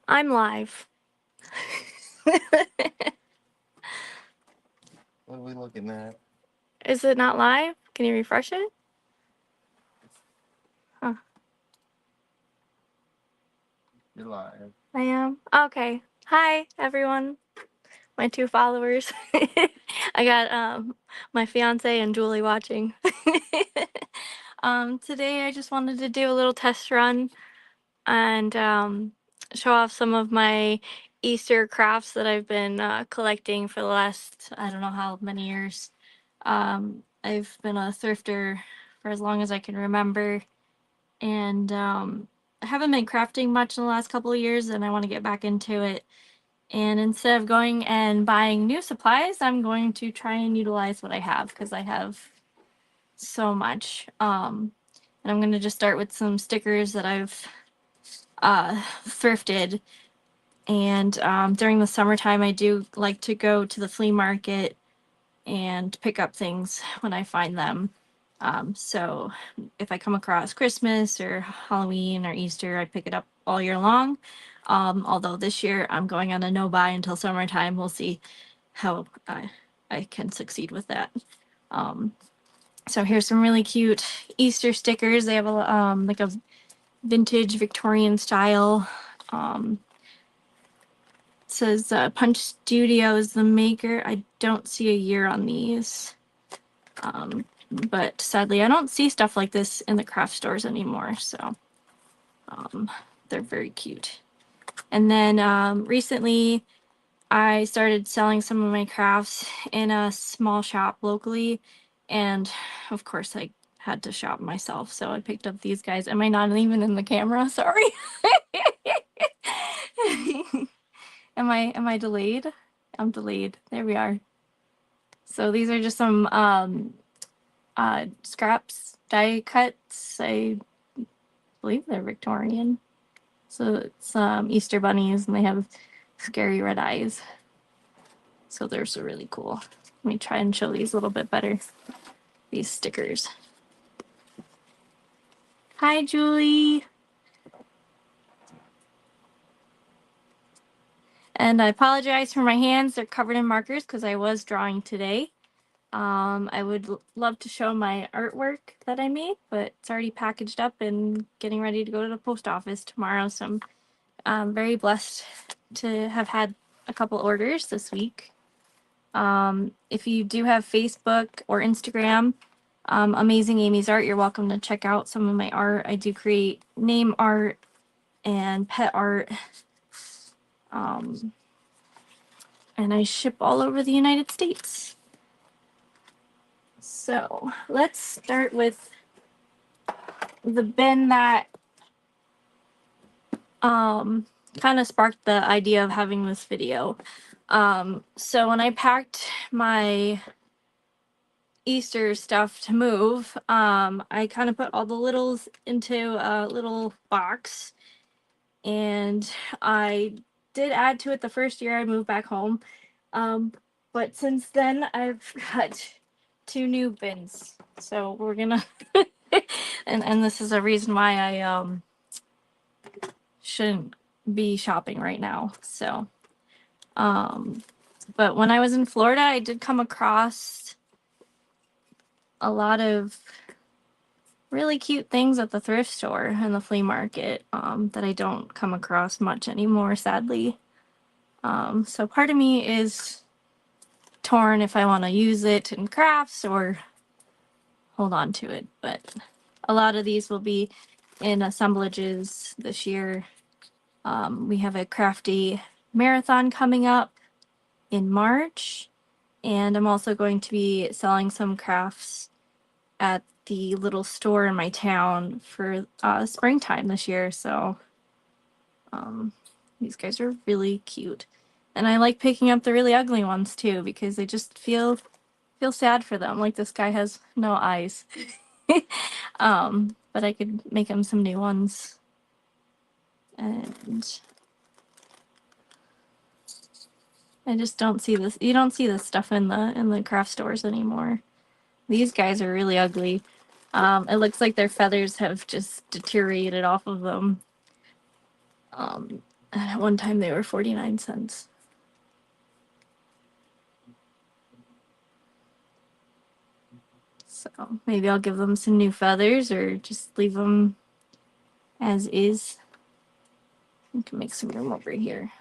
I'm live. What are we looking at? Is it not live? Can you refresh it? Huh. You're live. I am. Okay. Hi, everyone. My 2 followers. I got my fiance and Julie watching. Today I just wanted to do a little test run and show off some of my Easter crafts that I've been collecting for the last, I don't know how many years. I've been a thrifter for as long as I can remember, and I haven't been crafting much in the last couple of years, and I want to get back into it. And instead of going and buying new supplies, I'm going to try and utilize what I have because I have so much. And I'm going to just start with some stickers that I've thrifted. And during the summertime, I do like to go to the flea market and pick up things when I find them. So if I come across Christmas or Halloween or Easter, I pick it up all year long. Although this year I'm going on a no buy until summertime. We'll see how I can succeed with that. So here's some really cute Easter stickers. They have a like a vintage Victorian style. It says Punch Studio is the maker. I don't see a year on these. But sadly, I don't see stuff like this in the craft stores anymore. So they're very cute. And then recently, I started selling some of my crafts in a small shop locally. And of course, I had to shop myself. So I picked up these guys. Am I not even in the camera? Sorry. Am I delayed? I'm delayed. There we are. So these are just some scraps, die cuts. I believe they're Victorian. So it's Easter bunnies, and they have scary red eyes. So they're so really cool. Let me try and show these a little bit better. These stickers. Hi, Julie. And I apologize for my hands. They're covered in markers because I was drawing today. I would love to show my artwork that I made, but it's already packaged up and getting ready to go to the post office tomorrow. So I'm very blessed to have had a couple orders this week. If you do have Facebook or Instagram, Amazing Amy's Art, you're welcome to check out some of my art. I do create name art and pet art. And I ship all over the United States. So let's start with the bin that kind of sparked the idea of having this video. So when I packed my Easter stuff to move, I kind of put all the littles into a little box, and I did add to it the first year I moved back home. But since then I've got 2 new bins. So we're gonna and this is a reason why I shouldn't be shopping right now. So but when I was in Florida, I did come across a lot of really cute things at the thrift store and the flea market that I don't come across much anymore, sadly. So part of me is torn if I want to use it in crafts or hold on to it. But a lot of these will be in assemblages this year. We have a crafty marathon coming up in March, and I'm also going to be selling some crafts at the little store in my town for springtime this year. So these guys are really cute, and I like picking up the really ugly ones too because they just feel sad for them. Like this guy has no eyes. But I could make him some new ones. And I just don't see this. You don't see this stuff in the craft stores anymore. These guys are really ugly. It looks like their feathers have just deteriorated off of them. And at one time they were 49 cents. So maybe I'll give them some new feathers or just leave them as is. We can make some room over here.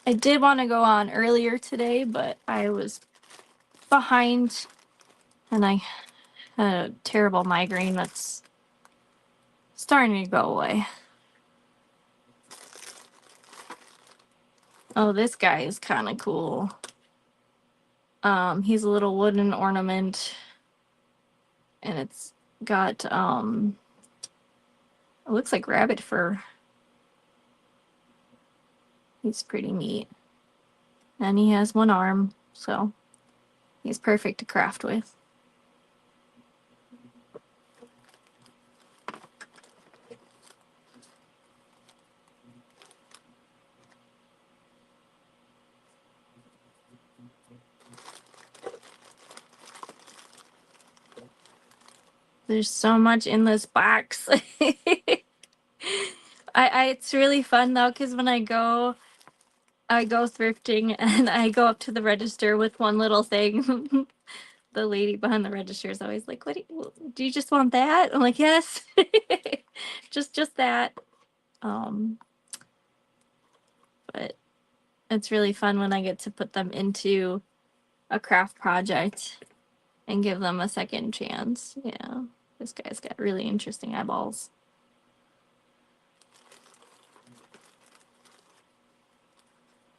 I did want to go on earlier today, but I was behind and I had a terrible migraine that's starting to go away. Oh, this guy is kind of cool. He's a little wooden ornament and it's got it looks like rabbit fur. He's pretty neat. And he has one arm, so he's perfect to craft with. There's so much in this box. It's really fun though, because when I go thrifting and I go up to the register with one little thing. The lady behind the register is always like, "What do you just want that?" I'm like, "Yes." just that. But it's really fun when I get to put them into a craft project and give them a second chance. Yeah. This guy's got really interesting eyeballs.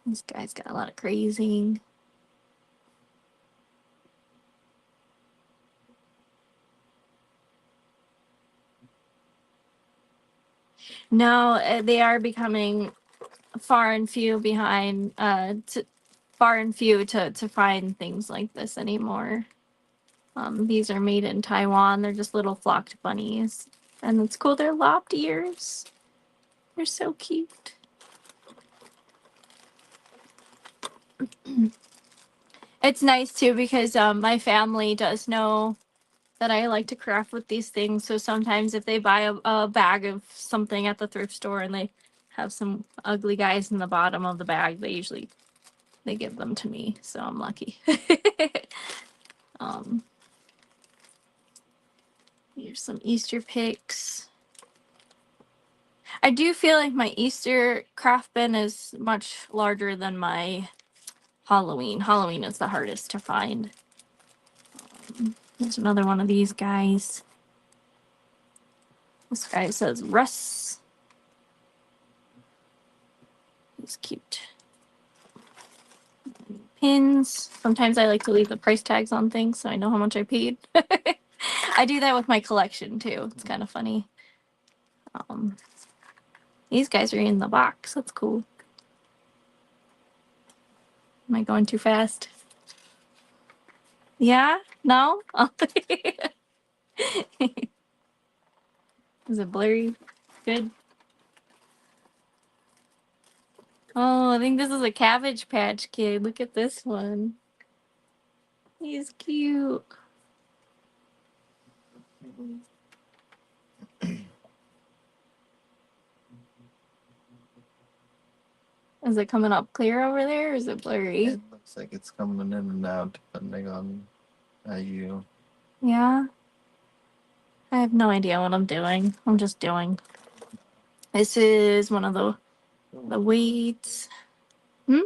This guy's got a lot of crazing. No, they are becoming far and few behind, far and few to find things like this anymore. These are made in Taiwan. They're just little flocked bunnies. And it's cool, they're lopped ears. They're so cute. It's nice too because my family does know that I like to craft with these things. So sometimes if they buy a bag of something at the thrift store and they have some ugly guys in the bottom of the bag, they give them to me. So I'm lucky. Here's some Easter picks. I do feel like my Easter craft bin is much larger than my Halloween. Halloween is the hardest to find. There's another one of these guys. This guy says Russ. He's cute. Pins. Sometimes I like to leave the price tags on things so I know how much I paid. I do that with my collection too. It's kind of funny. These guys are in the box. That's cool. Am I going too fast? Yeah? No? Oh. Is it blurry? Good. Oh, I think this is a Cabbage Patch Kid. Look at this one. He's cute. Is it coming up clear over there or is it blurry? It looks like it's coming in and out depending on how you. Yeah. I have no idea what I'm doing. I'm just doing. This is one of the weights. Mm-hmm.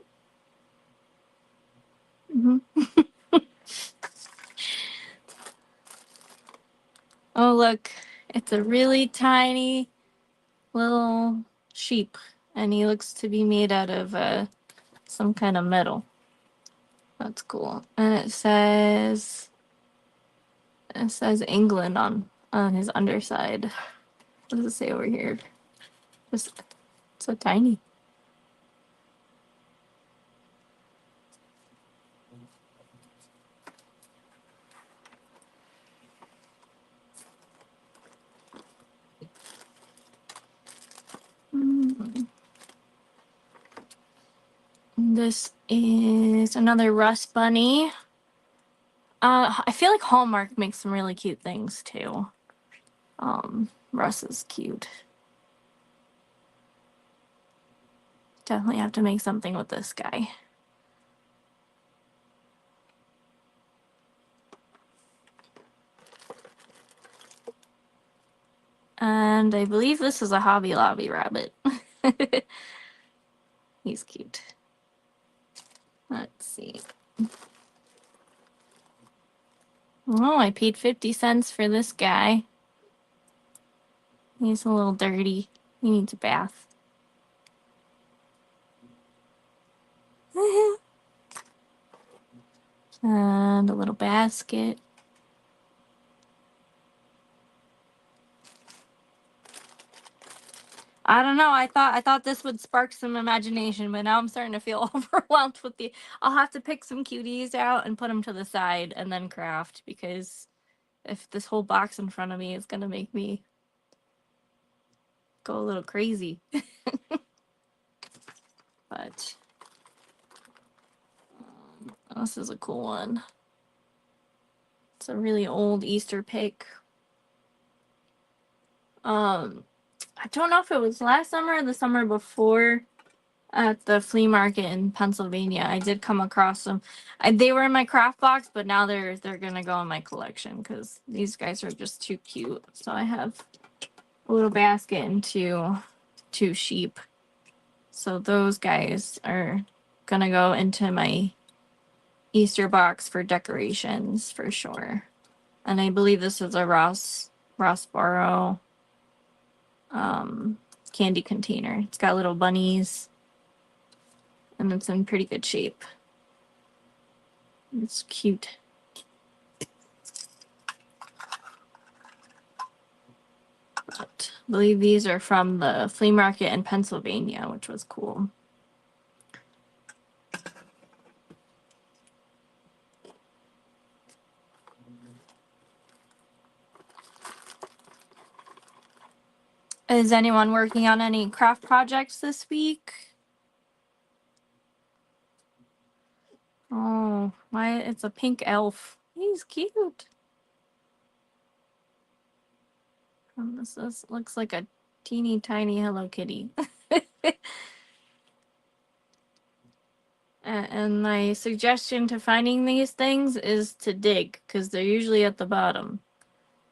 Oh, look. It's a really tiny little sheep. And he looks to be made out of some kind of metal. That's cool. And it says England on his underside. What does it say over here? Just so tiny. This is another Rust bunny. I feel like Hallmark makes some really cute things too. Russ is cute. Definitely have to make something with this guy. And I believe this is a Hobby Lobby rabbit. He's cute. Let's see. Oh, I paid 50 cents for this guy. He's a little dirty. He needs a bath. And a little basket. I don't know. I thought this would spark some imagination, but now I'm starting to feel overwhelmed with the. I'll have to pick some cuties out and put them to the side and then craft, because if this whole box in front of me is gonna make me go a little crazy. But this is a cool one. It's a really old Easter pick. I don't know if it was last summer or the summer before at the flea market in Pennsylvania. I did come across them. They were in my craft box, but now they're gonna go in my collection because these guys are just too cute. So I have a little basket and two sheep. So those guys are gonna go into my Easter box for decorations for sure. And I believe this is a Ross Barrow candy container. It's got little bunnies and it's in pretty good shape. It's cute. But I believe these are from the flea market in Pennsylvania, which was cool. Is anyone working on any craft projects this week? Oh, it's a pink elf. He's cute. This looks like a teeny tiny Hello Kitty. And my suggestion to finding these things is to dig, because they're usually at the bottom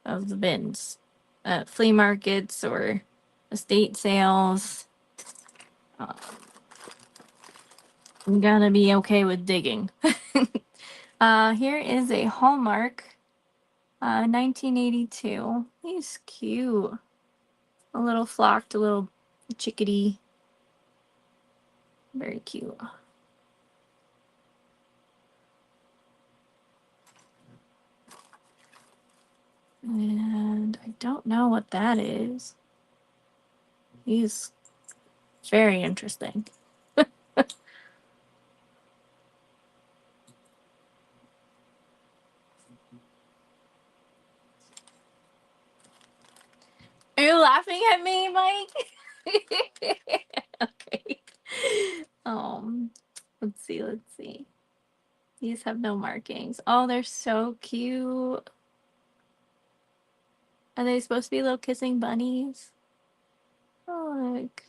of the bins at flea markets or estate sales. You gotta be okay with digging. Here is a Hallmark 1982. He's cute. A little flocked, a little chickadee. Very cute. And I don't know what that is. He's very interesting. Are you laughing at me, Mike? Okay. Let's see. These have no markings. Oh, they're so cute. Are they supposed to be little kissing bunnies? Oh, look.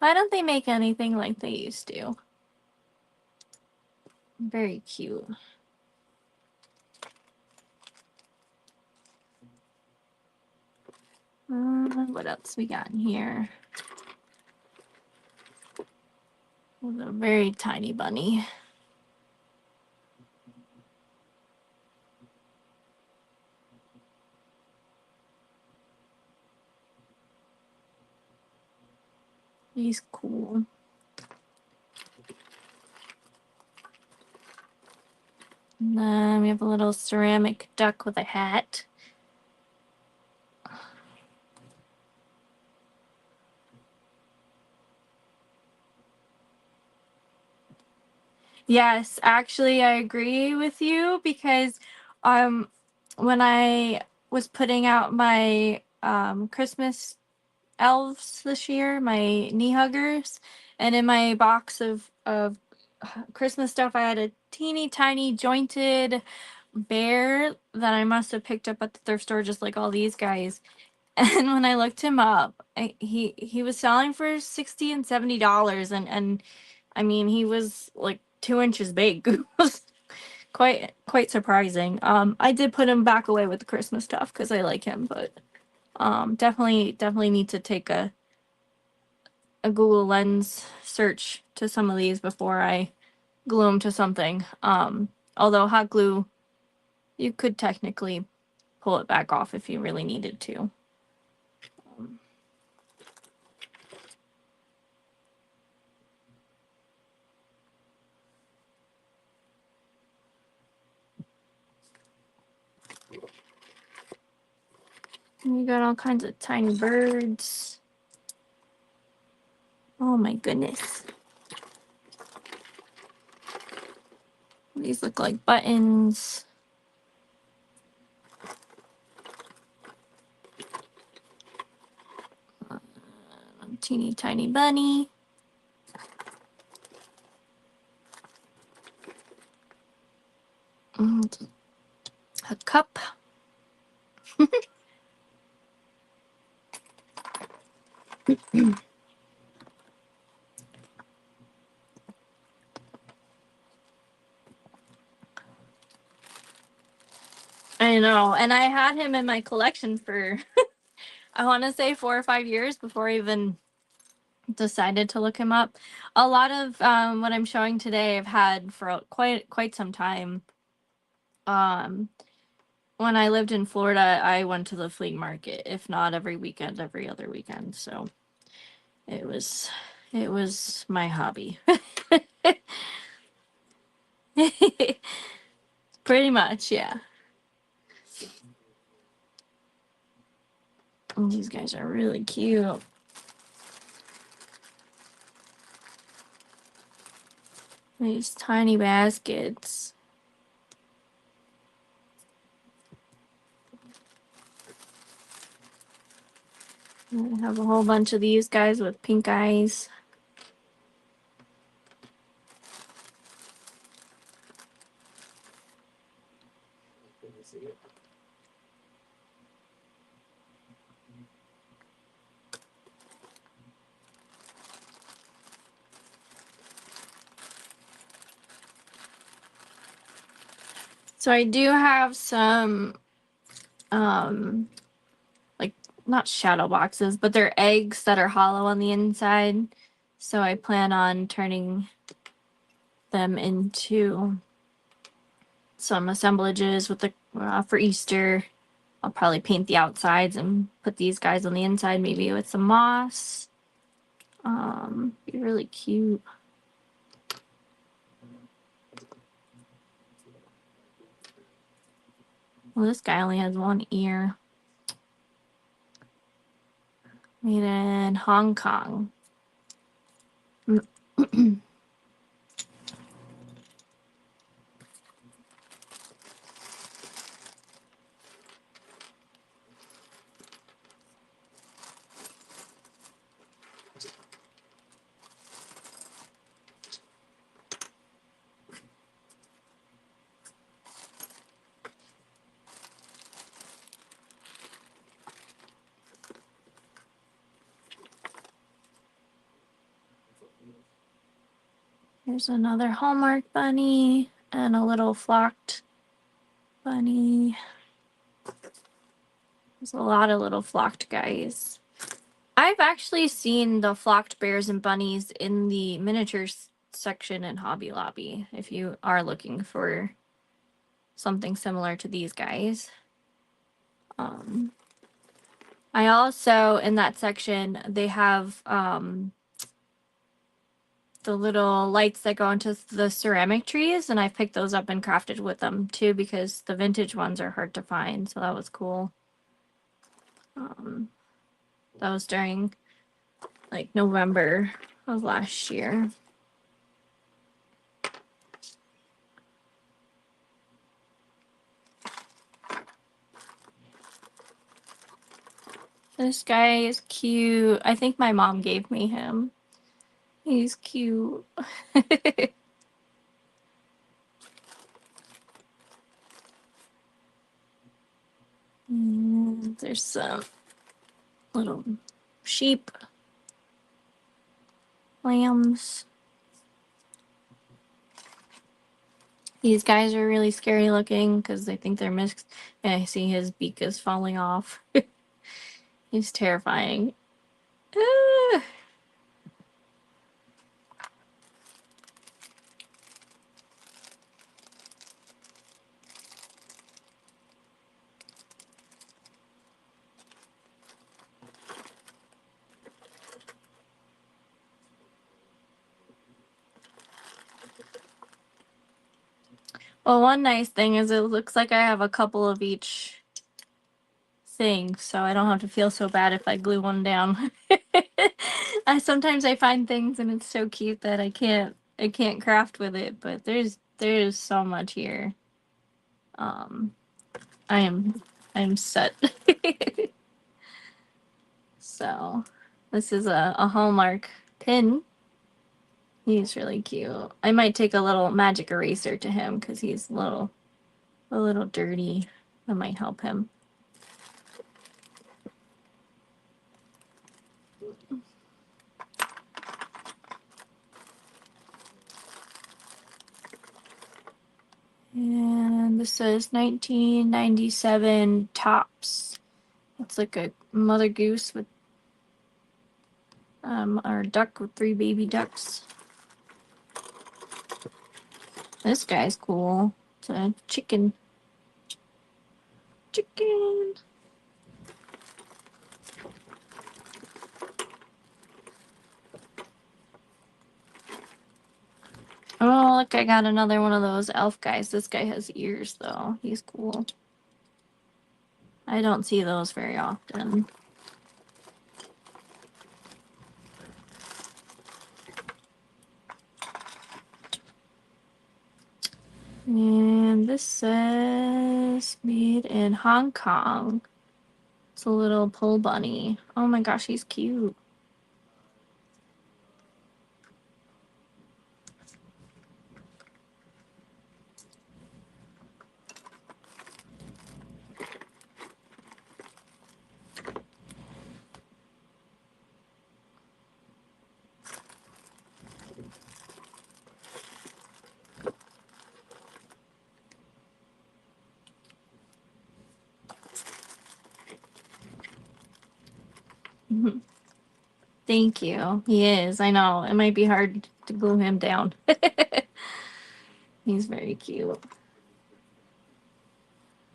Why don't they make anything like they used to? Very cute. What else we got in here? There's a very tiny bunny. He's cool. And then we have a little ceramic duck with a hat. Yes, actually, I agree with you because when I was putting out my Christmas elves this year, my knee huggers, and in my box of Christmas stuff. I had a teeny tiny jointed bear that I must have picked up at the thrift store, just like all these guys. And when I looked him up, he was selling for $60 and $70, and I mean he was like 2 inches big. It was quite surprising. I did put him back away with the Christmas stuff because I like him, but definitely need to take a Google Lens search to some of these before I glue them to something. Although hot glue, you could technically pull it back off if you really needed to. And you got all kinds of tiny birds. Oh my goodness. These look like buttons. Teeny tiny bunny. And a cup. I know, and I had him in my collection for I want to say 4 or 5 years before I even decided to look him up. A lot of what I'm showing today I've had for quite some time. Um, when I lived in Florida, I went to the flea market, if not every weekend, every other weekend. So it was my hobby. Pretty much, yeah. And these guys are really cute. These tiny baskets. I have a whole bunch of these guys with pink eyes. So I do have some, like not shadow boxes, but they're eggs that are hollow on the inside. So I plan on turning them into some assemblages with the for Easter. I'll probably paint the outsides and put these guys on the inside, maybe with some moss. Be really cute. Well, this guy only has one ear. Made in Hong Kong. Here's another Hallmark bunny and a little flocked bunny. There's a lot of little flocked guys. I've actually seen the flocked bears and bunnies in the miniatures section in Hobby Lobby if you are looking for something similar to these guys. I also, in that section, they have the little lights that go into the ceramic trees, and I picked those up and crafted with them too because the vintage ones are hard to find, so that was cool. That was during like November of last year. This guy is cute. I think my mom gave me him. He's cute. There's some little sheep, lambs. These guys are really scary looking because they think they're mixed. And I see his beak is falling off. He's terrifying. Ah. Well, one nice thing is it looks like I have a couple of each thing, so I don't have to feel so bad if I glue one down. I sometimes I find things and it's so cute that I can't craft with it, but there's so much here. Um I am set. So this is a Hallmark pin. He's really cute. I might take a little magic eraser to him because he's a little dirty. That might help him. And this says 1997 tops. It's like a mother goose with or a duck with 3 baby ducks. This guy's cool. It's a chicken. Chicken. Oh, look, I got another one of those elf guys. This guy has ears, though. He's cool. I don't see those very often. And this says made in Hong Kong. It's a little pole bunny. Oh my gosh, he's cute. Thank you. He is. I know. It might be hard to glue him down. He's very cute.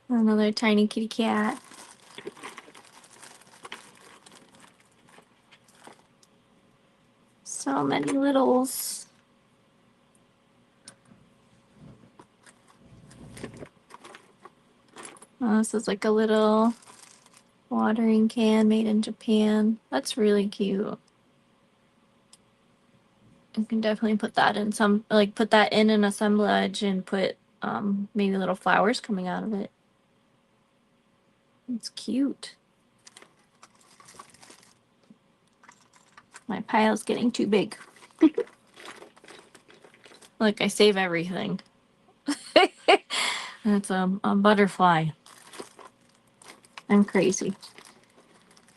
Another tiny kitty cat. So many littles. Oh, this is like a little watering can made in Japan. That's really cute. You can definitely put that in some, like put that in an assemblage and put maybe little flowers coming out of it. It's cute. My pile's getting too big. Look, I save everything. It's a butterfly. I'm crazy.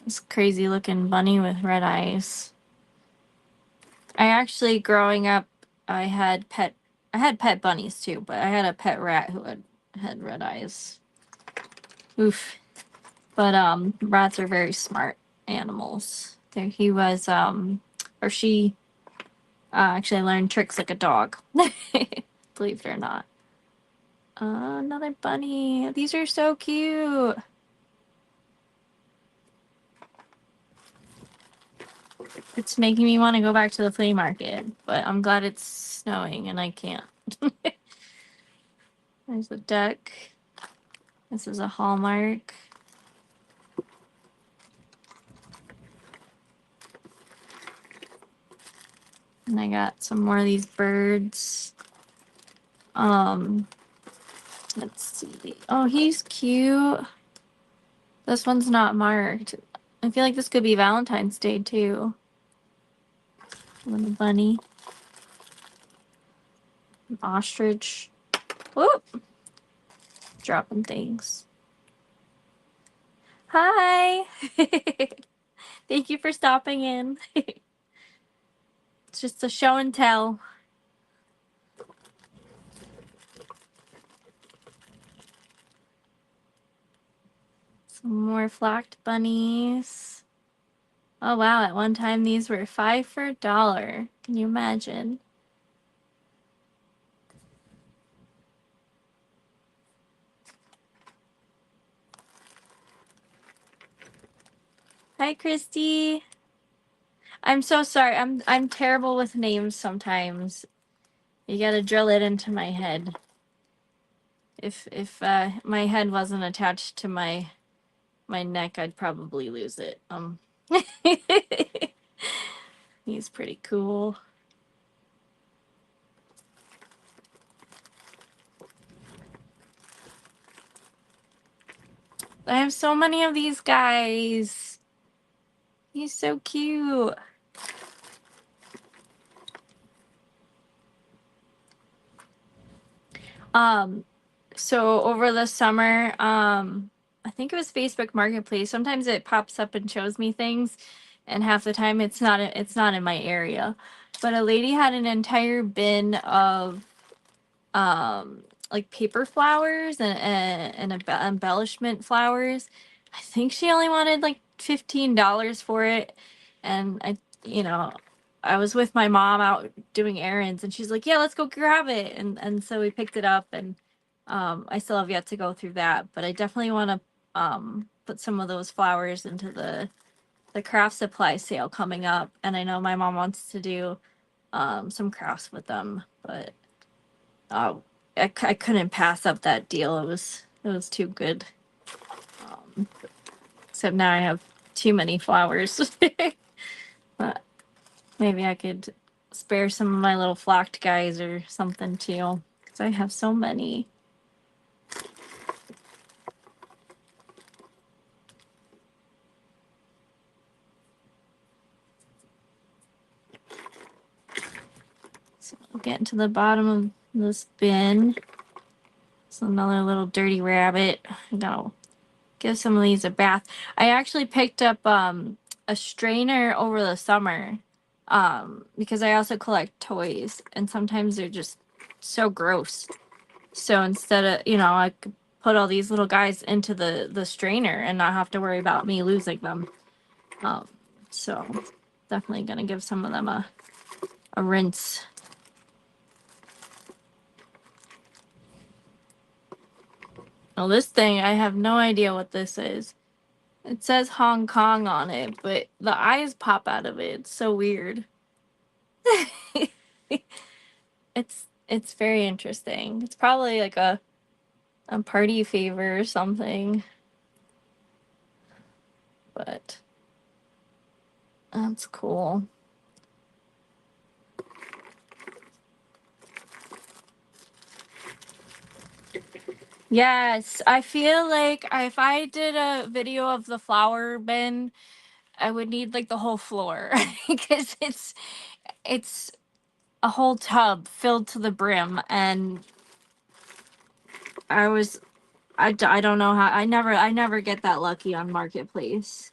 This crazy looking bunny with red eyes. I actually, growing up, I had pet bunnies too, but I had a pet rat who had red eyes. Oof. But rats are very smart animals. There he was or she actually learned tricks like a dog. Believe it or not. Another bunny. These are so cute. It's making me want to go back to the flea market, but I'm glad it's snowing and I can't. There's a duck. This is a Hallmark. And I got some more of these birds. Let's see. Oh, he's cute. This one's not marked. I feel like this could be Valentine's Day too. Little bunny. An ostrich. Whoop! Dropping things. Hi. Thank you for stopping in. It's just a show and tell. Some more flocked bunnies. Oh wow, at one time these were 5 for $1. Can you imagine? Hi, Christy. I'm so sorry. I'm terrible with names sometimes. You gotta drill it into my head. If my head wasn't attached to my neck, I'd probably lose it. He's pretty cool. I have so many of these guys. He's so cute. So over the summer, I think it was Facebook Marketplace. Sometimes it pops up and shows me things, and half the time it's not in my area. But a lady had an entire bin of like paper flowers and embellishment flowers. I think she only wanted like $15 for it, and I was with my mom out doing errands, and she's like, "Yeah, let's go grab it," and so we picked it up, and I still have yet to go through that, but I definitely want to put some of those flowers into the craft supply sale coming up, and I know my mom wants to do some crafts with them, but uh, I couldn't pass up that deal. It was too good. Except now I have too many flowers. But maybe I could spare some of my little flocked guys or something too, because I have so many. So we'll get into the bottom of this bin. It's another little dirty rabbit. No, give some of these a bath. I actually picked up a strainer over the summer because I also collect toys, and sometimes they're just so gross. So instead of, I could put all these little guys into the strainer and not have to worry about me losing them. So definitely gonna give some of them a rinse. Well, this thing, I have no idea what this is. It says Hong Kong on it, but the eyes pop out of it. It's so weird. It's very interesting. It's probably like a party favor or something. But that's cool. Yes, I feel like if I did a video of the flower bin, I would need like the whole floor because it's a whole tub filled to the brim, and I don't know how I never get that lucky on Marketplace.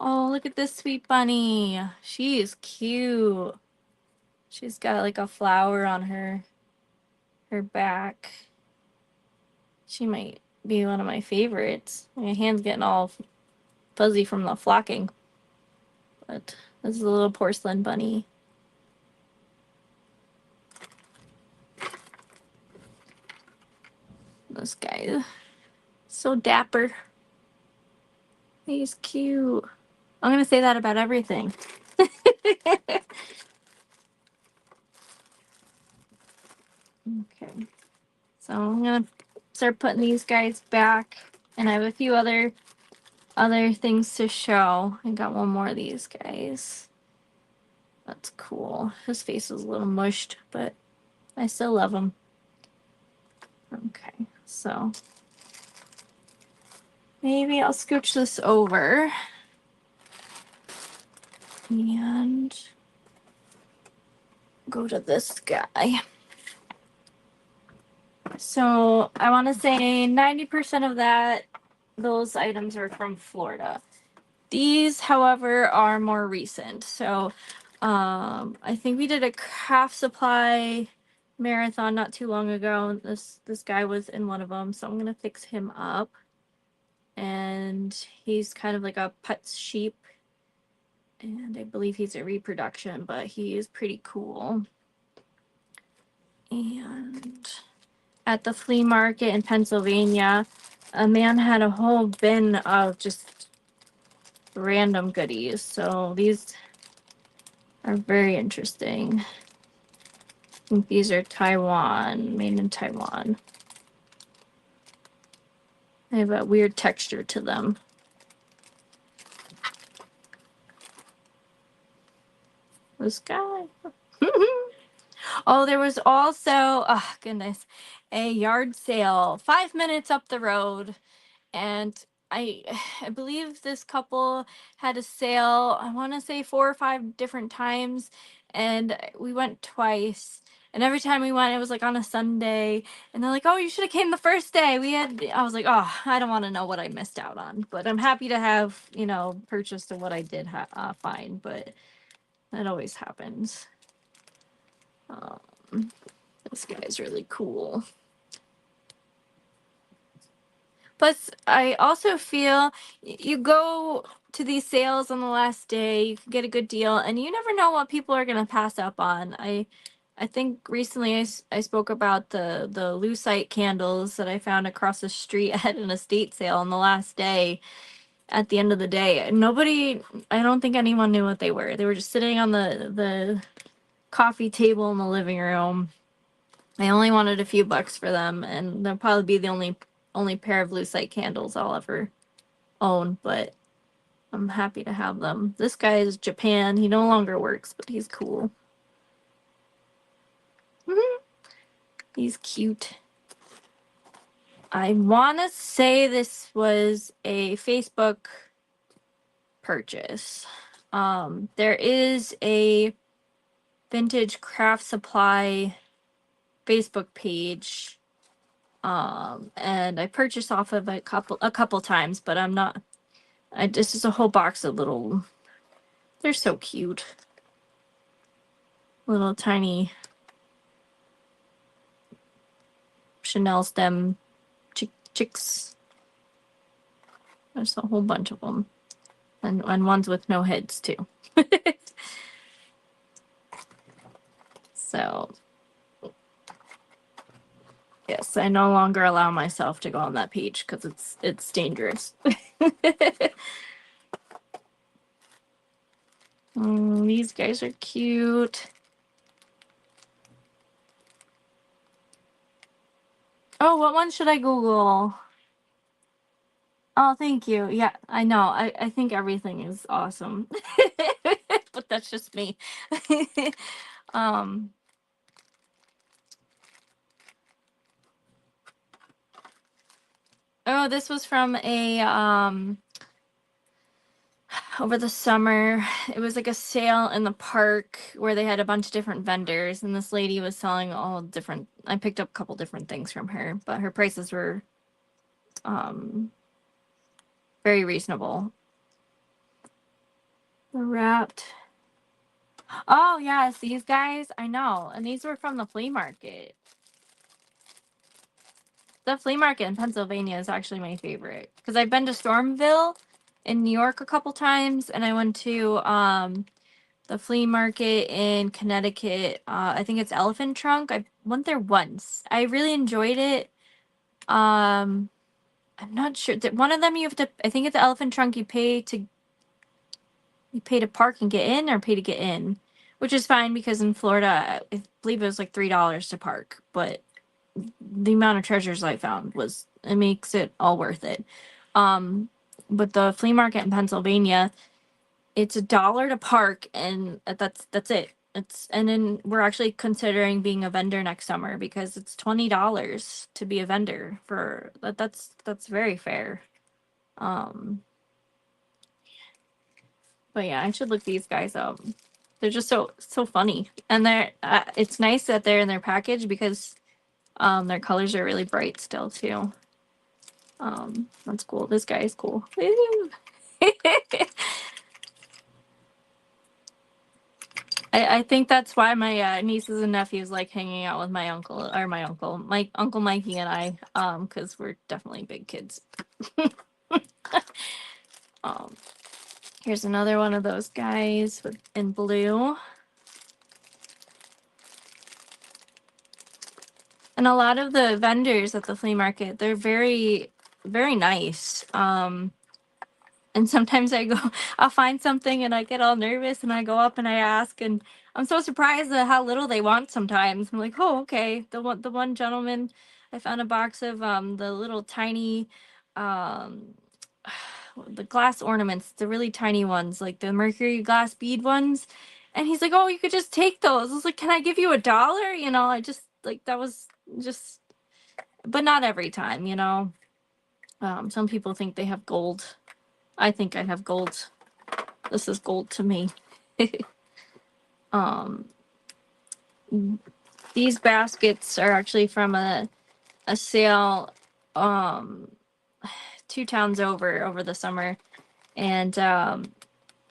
Oh, look at this sweet bunny. She is cute. She's got like a flower on her back. She might be one of my favorites. My hand's getting all fuzzy from the flocking. But this is a little porcelain bunny. This guy, so dapper. He's cute. I'm gonna say that about everything. Okay. So I'm gonna start putting these guys back, and I have a few other things to show. I got one more of these guys. That's cool. His face is a little mushed, but I still love him. Okay, so maybe I'll scooch this over and go to this guy. So I want to say 90% of that those items are from Florida. These, however, are more recent. So I think we did a craft supply marathon not too long ago. This guy was in one of them, so I'm gonna fix him up. And he's kind of like a pet sheep, and I believe he's a reproduction, but he is pretty cool. And at the flea market in Pennsylvania, a man had a whole bin of just random goodies. So these are very interesting. I think these are Taiwan, made in Taiwan. They have a weird texture to them. This guy. Oh, there was also, oh goodness, a yard sale 5 minutes up the road. And I believe this couple had a sale, I want to say 4 or 5 different times, and we went twice. And every time we went, it was like on a Sunday, and they're like, "Oh, you should have came the first day." I was like, "Oh, I don't want to know what I missed out on." But I'm happy to have, purchased what I did find. But that always happens. This guy's really cool. Plus, I also feel you go to these sales on the last day, you can get a good deal, and you never know what people are going to pass up on. I think recently I spoke about the lucite candles that I found across the street at an estate sale on the last day. At the end of the day, I don't think anyone knew what they were. They were just sitting on the coffee table in the living room. I only wanted a few bucks for them, and they'll probably be the only pair of lucite candles I'll ever own, but I'm happy to have them. This guy is Japan. He no longer works, but he's cool. He's cute. I want to say this was a Facebook purchase. There is a vintage craft supply Facebook page. And I purchased off of a couple times, but I'm not. This is a whole box of little. They're so cute. Little tiny Chanel stem chicks. There's a whole bunch of them, and ones with no heads too. So yes, I no longer allow myself to go on that page because it's dangerous. These guys are cute. Oh, what one should I Google? Oh, thank you. Yeah, I know. I think everything is awesome. But that's just me. um oh, this was from a over the summer. It was like a sale in the park where they had a bunch of different vendors, and this lady was selling all different. I picked up a couple different things from her, but her prices were very reasonable. The wrapped. Oh yes, these guys, I know. And these were from the flea market. The flea market in Pennsylvania is actually my favorite because I've been to Stormville in New York a couple times, and I went to the flea market in Connecticut. I think it's Elephant Trunk. I went there once. I really enjoyed it. I'm not sure that one of them you have to. I think at the Elephant Trunk you pay to park and get in, or pay to get in, which is fine because in Florida I believe it was like $3 to park, but the amount of treasures I found it makes it all worth it. But the flea market in Pennsylvania, it's $1 to park, and that's it. And then we're actually considering being a vendor next summer because it's $20 to be a vendor for that. That's very fair. But yeah, I should look these guys up. They're just so funny, and it's nice that they're in their package because their colors are really bright still too. That's cool. This guy is cool. I think that's why my nieces and nephews like hanging out with my uncle, my uncle Mikey and I, because we're definitely big kids. um, Here's another one of those guys in blue. And a lot of the vendors at the flea market, they're very, very nice. And sometimes I'll find something and I get all nervous and I go up and I ask, and I'm so surprised at how little they want sometimes. I'm like, oh, okay. The one gentleman, I found a box of the little tiny, um, the glass ornaments, the really tiny ones, like the mercury glass bead ones. And he's like, oh, you could just take those. I was like, can I give you $1? I just like, that was just, but not every time, some people think they have gold. I think I have gold. This is gold to me. um, these baskets are actually from a sale 2 towns over the summer, and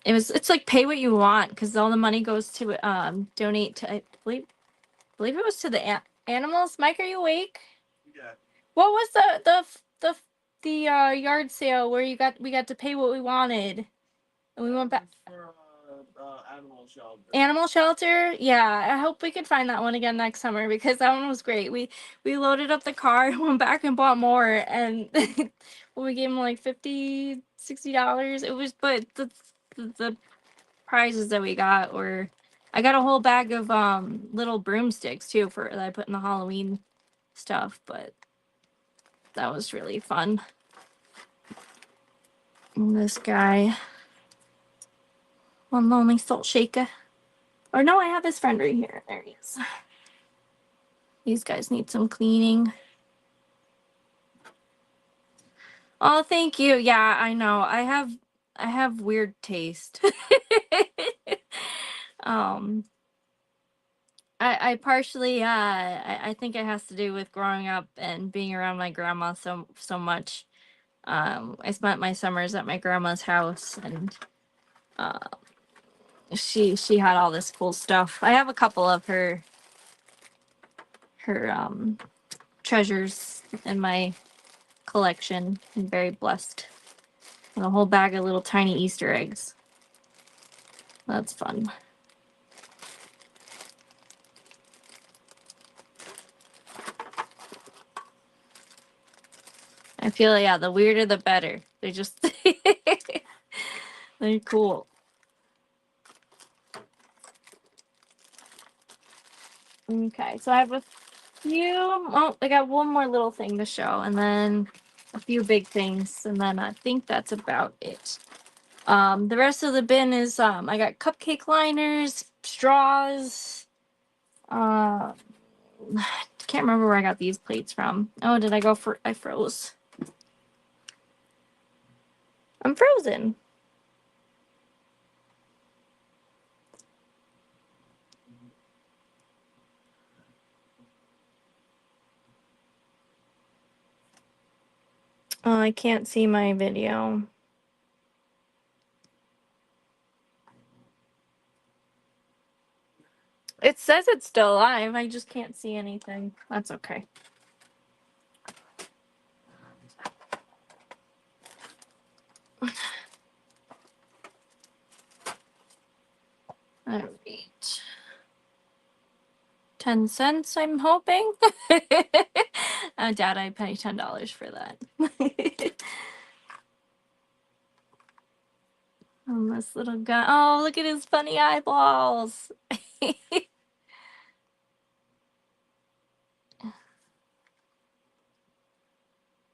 it's like pay what you want, because all the money goes to donate to, I believe it was to the animals. Mike, are you awake? Yeah. What was the yard sale where we got to pay what we wanted? And we went back for animal shelter. Animal shelter. Yeah, I hope we could find that one again next summer, because that one was great. We loaded up the car and went back and bought more, and we gave them like $50-$60. It was, but the prizes that we got were, I got a whole bag of little broomsticks too for that I put in the Halloween stuff, but that was really fun. And this guy, one lonely salt shaker. Or no, I have his friend right here. There he is. These guys need some cleaning. Oh, thank you. Yeah, I know. I have weird taste. um I partially I think it has to do with growing up and being around my grandma so much. I spent my summers at my grandma's house, and uh she had all this cool stuff. I have a couple of her treasures in my collection. I'm very blessed. And a whole bag of little tiny Easter eggs. That's fun. I feel, yeah, the weirder the better. They're just they're cool. Okay, so I have a few. Oh, I got one more little thing to show, and then a few big things, and then I think that's about it. The rest of the bin is I got cupcake liners, straws. Can't remember where I got these plates from. Oh, did I go for? I froze. I'm frozen. Oh, I can't see my video. It says it's still live. I just can't see anything. That's okay. All right. 10 cents, I'm hoping. I doubt I'd pay $10 for that. And this little guy. Oh, look at his funny eyeballs.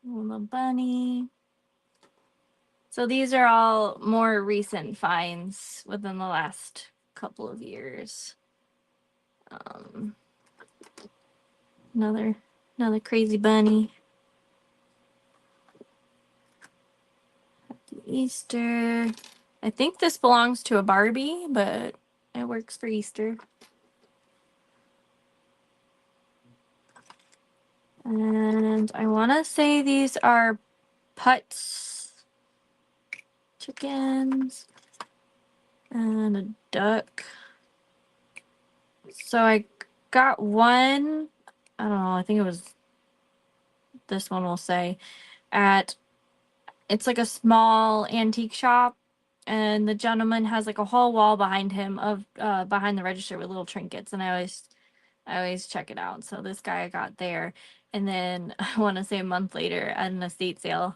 Little bunny. So these are all more recent finds within the last couple of years. Another crazy bunny. Happy Easter. I think this belongs to a Barbie, but it works for Easter. And I want to say these are putts, chickens, and a duck. So I got one, I don't know, I think it was this one, we'll say, at, it's like a small antique shop, and the gentleman has like a whole wall behind him of behind the register with little trinkets, and I always check it out. So this guy I got there, and then I want to say a month later at an estate sale,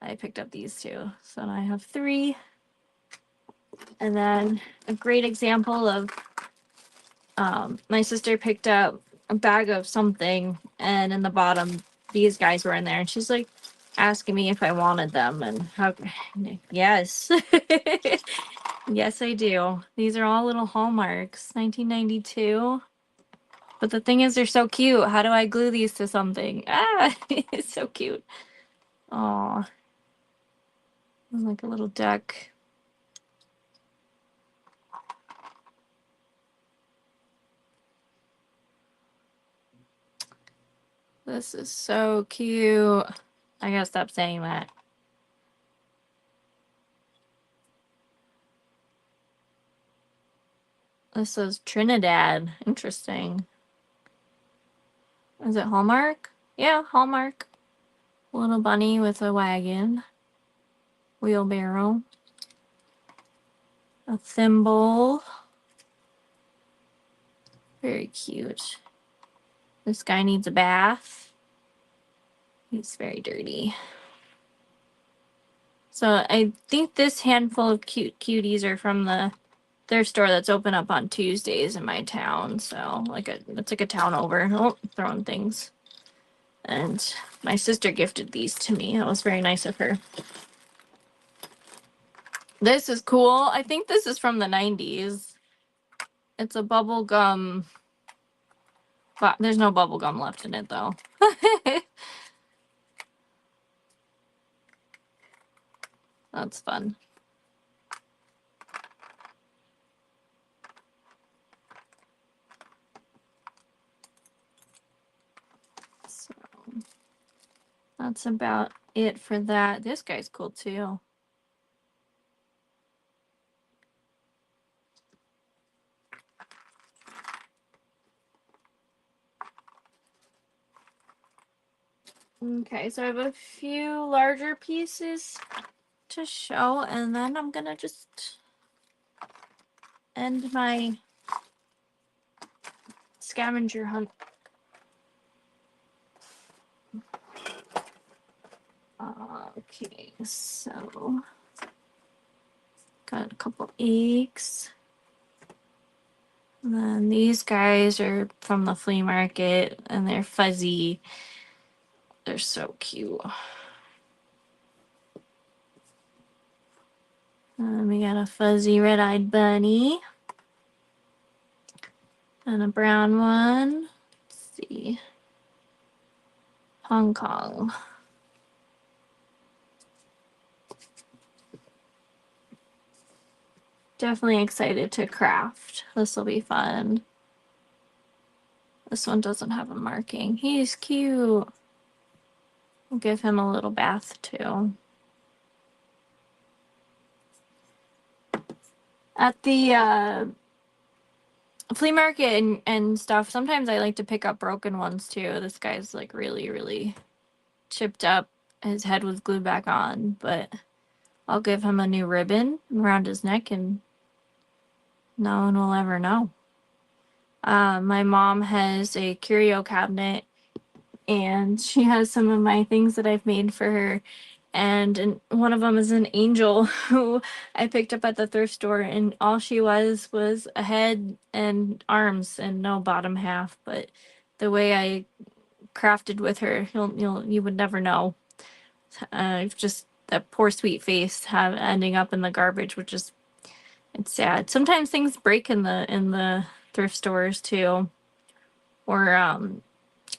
I picked up these two. So now I have three. And then a great example of my sister picked up a bag of something, and in the bottom, these guys were in there, and she's like asking me if I wanted them, and how, yes. Yes, I do. These are all little hallmarks, 1992. But the thing is, they're so cute. How do I glue these to something? Ah, it's so cute. Aw. Like a little duck. This is so cute. I gotta stop saying that. This is Trinidad. Interesting. Is it Hallmark? Yeah, Hallmark. Little bunny with a wagon. Wheelbarrow. A thimble. Very cute. This guy needs a bath. He's very dirty. So I think this handful of cute cuties are from their store that's open up on Tuesdays in my town. So it's like a town over. Oh, throwing things. And my sister gifted these to me. That was very nice of her. This is cool. I think this is from the 90s. It's a bubble gum. But there's no bubble gum left in it though. That's fun. So that's about it for that. This guy's cool too. Okay, so I have a few larger pieces to show, and then I'm gonna just end my scavenger hunt. Okay, so got a couple eggs. And then these guys are from the flea market, and they're fuzzy. They're so cute. And we got a fuzzy red-eyed bunny. And a brown one. Let's see. Hong Kong. Definitely excited to craft. This will be fun. This one doesn't have a marking. He's cute. I'll give him a little bath too. At the flea market and stuff, sometimes I like to pick up broken ones too. This guy's like really, really chipped up. His head was glued back on, but I'll give him a new ribbon around his neck and no one will ever know. My mom has a curio cabinet, and she has some of my things that I've made for her. And one of them is an angel who I picked up at the thrift store, and all she was a head and arms and no bottom half. But the way I crafted with her, you would never know. Just that poor sweet face ending up in the garbage, which is, it's sad. Sometimes things break in the thrift stores too, or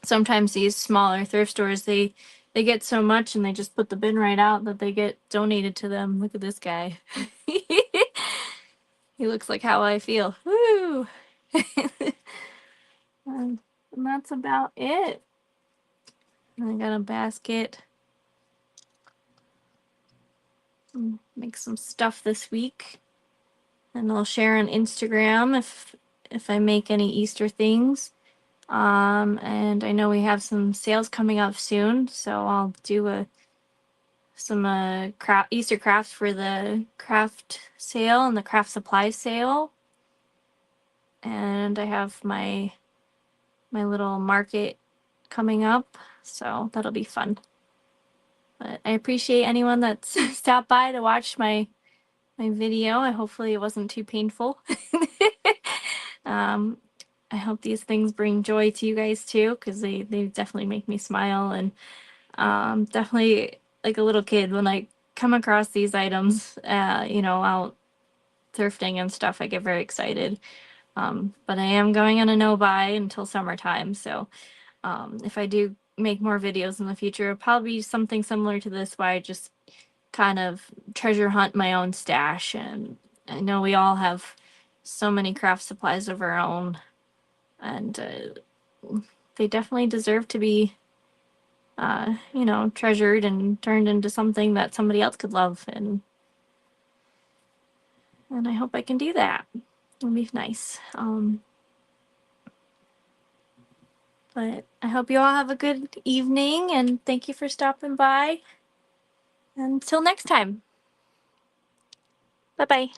sometimes these smaller thrift stores, they get so much and they just put the bin right out that they get donated to them. Look at this guy. He looks like how I feel. Woo! And that's about it. I got a basket make some stuff this week, and I'll share on Instagram if I make any Easter things. And I know we have some sales coming up soon, so I'll do some Easter crafts for the craft sale and the craft supply sale. And I have my little market coming up, so that'll be fun. But I appreciate anyone that's stopped by to watch my video. Hopefully it wasn't too painful. um, I hope these things bring joy to you guys too, because they definitely make me smile, and definitely like a little kid when I come across these items, out thrifting and stuff, I get very excited. But I am going on a no buy until summertime, so if I do make more videos in the future, it'll probably be something similar to this, where I just kind of treasure hunt my own stash. And I know we all have so many craft supplies of our own, and they definitely deserve to be, treasured and turned into something that somebody else could love. And I hope I can do that. It'll be nice. But I hope you all have a good evening, and thank you for stopping by. Until next time. Bye bye.